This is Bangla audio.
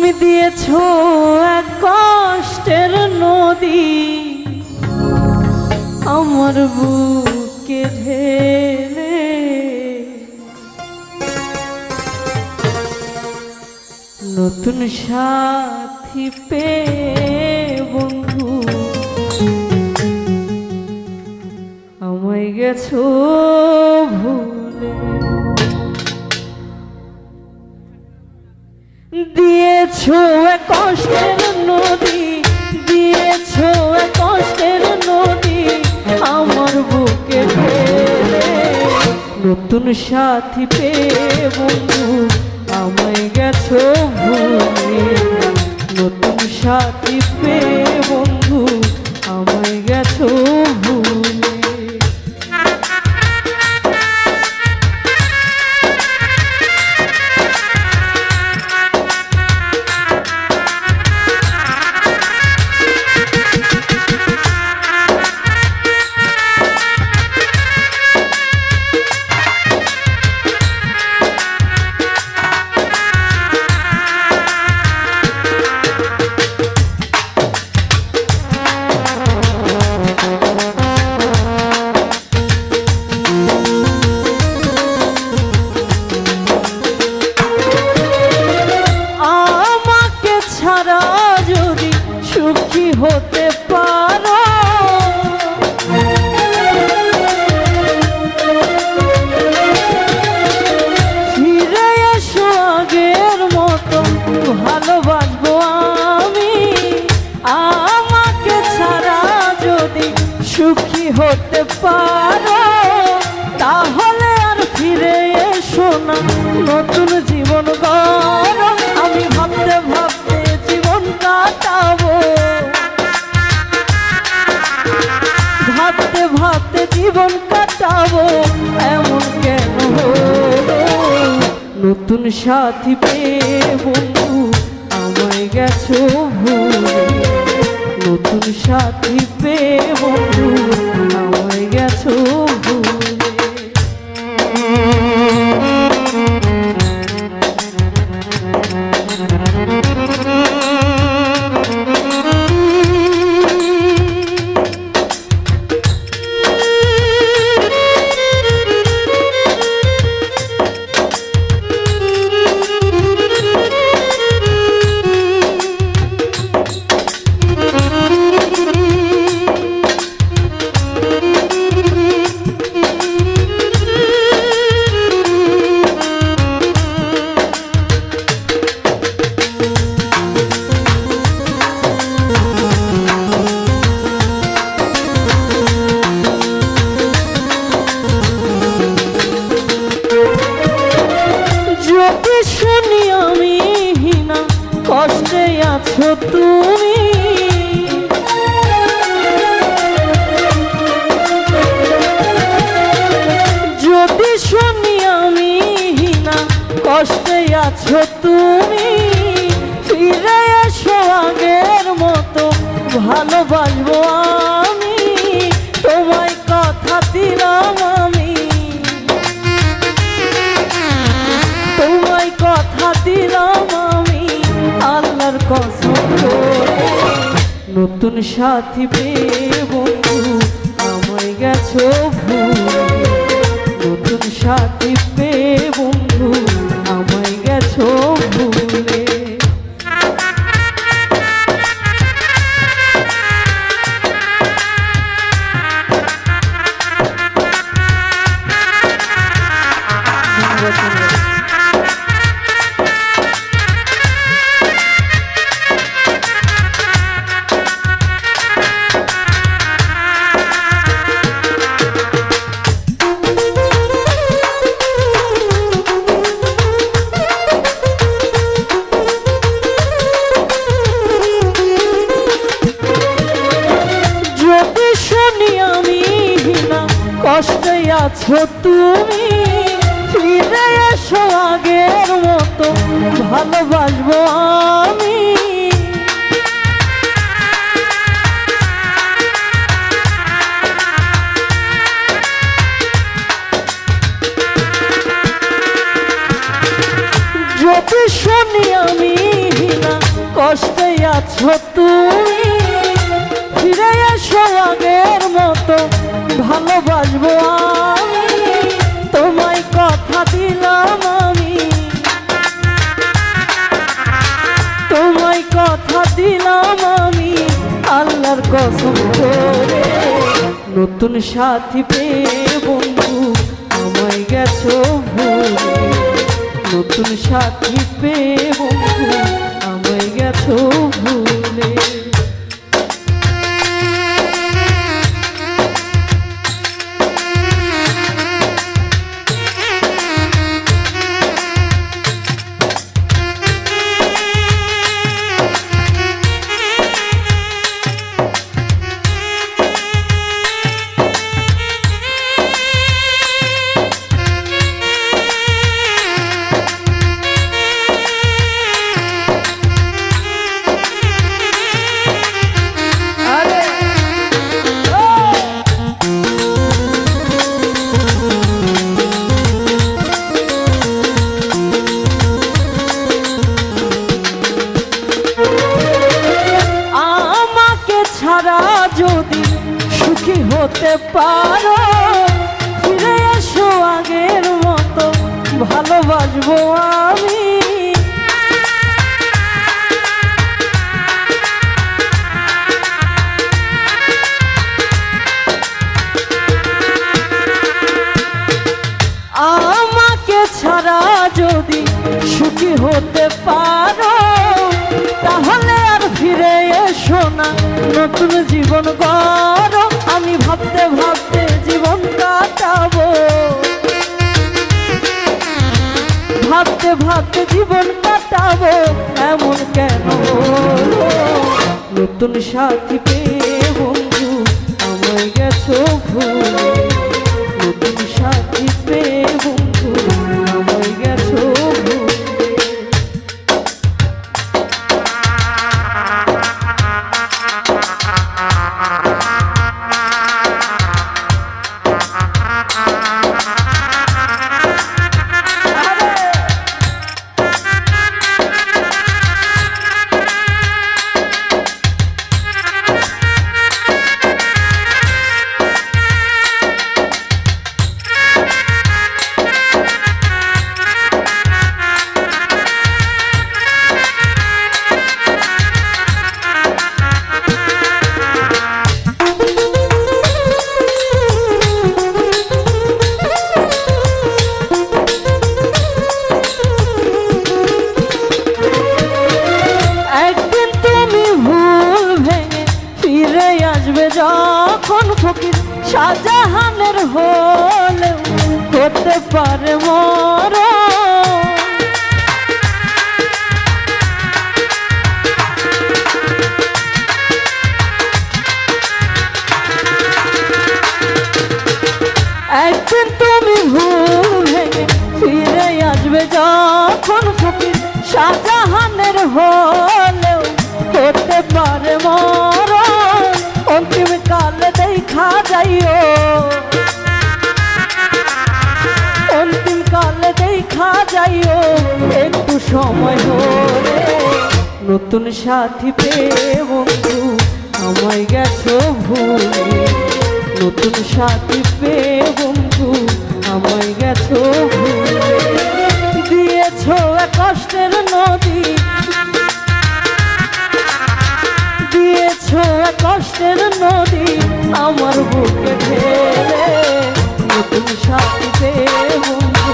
তুমি দিয়েছো এক কষ্টের নদী আমার বুকে ঢেলে, নতুন সাথী পেয়ে বন্ধু আমায় গেছো ভুলে। দিয়েছো এক কষ্টের নদী, দিয়েছো এক কষ্টের নদী আমার বুকে ঢেলে, নতুন সাথী পেয়ে বন্ধু আমায় গেছো ভুলে। নতুন সাথী পেয়ে বন্ধু আমায় গেছো ভুলে। হতে পারো ফিরে এসো আগের মতো ভালোবাসবো আমি। আমাকে ছাড়া যদি সুখী হতে পারো তাহলে আর ফিরে এসো না, নতুন জীবন গড়ো। আমি ভাবতে ভাবতে জীবন কাটাবো, ভাবতে ভাবতে জীবন কাটাবো, এমন কেন হলো? নতুন সাথী পেয়ে বন্ধু আমায় গেছো ভুলে। নতুন সাথী পেয়ে বন্ধু আমায় গেছো ভুলে। শুনি আমি হিনা কষ্টে আছো তুমি, যদি শুনি আমি হিনা কষ্টে আছো তুমি, ফিরে এসো আগের মতো ভালোবাসবো আমি। তোমায় কথা দিলাম আমি, তোমায় কথা দিলাম আমি আল্লাহর কসম করে। নতুন সাথী পেয়ে বন্ধু আমায় গেছো ভুলে। নতুন সাথী পেয়ে বন্ধু আমায় গেছো ভুলে। কষ্টে আছো তুমি, ফিরে এসো আগের মতো ভালোবাসবো আমি। যদি শুনি আমি হিনা কষ্টে আছো তুমি, ফিরে এসো আগের মতো ভালোবাসবো আমি। তোমায় কথা দিলাম আমি, তোমায় কথা দিলাম আমি আল্লাহর কসম করে। নতুন সাথী পেয়ে বন্ধু আমায় গেছো ভুলে, নতুন সাথী পেয়ে বন্ধু আমায় গেছো ভুলে। যদি সুখী হতে পারো ফিরে এসো আগের মতো ভালোবাসবো আমি। আমাকে ছাড়া যদি সুখী হতে পারো তাহলে আর ফিরে এসো না, নতুন জীবন গড়ো। আমি ভাবতে ভাবতে জীবন কাটাবো, ভাবতে ভাবতে জীবন কাটাবো, এমন কেন হলো? নতুন সাথী পেয়ে বন্ধু আমায় গেছো ভুলে, নতুন সাথী পেয়ে বন্ধু আমায় গেছো ভুলে। যখন ফকির শাহজাহানের হলেও হতে পারে মরণ, একদিন তুমি ভুল ভেঙে ফিরে আসবে যখন ফকির শাহজাহানের হলেও হতে পারে মরণ। অন্তিম কালে দেখা যাইও, অন্তিম কালে দেখা যাইও একটু সময় হলে। নতুন সাথী পেয়ে বন্ধু আমায় গেছো ভুলে, নতুন সাথী পেয়ে বন্ধু আমায় গেছো ভুলে। দিয়েছো এক কষ্টের নদী, দিয়েছো এক কষ্টের নদী আমার বুকে ঢেলে। নতুন সাথী পেয়ে বন্ধু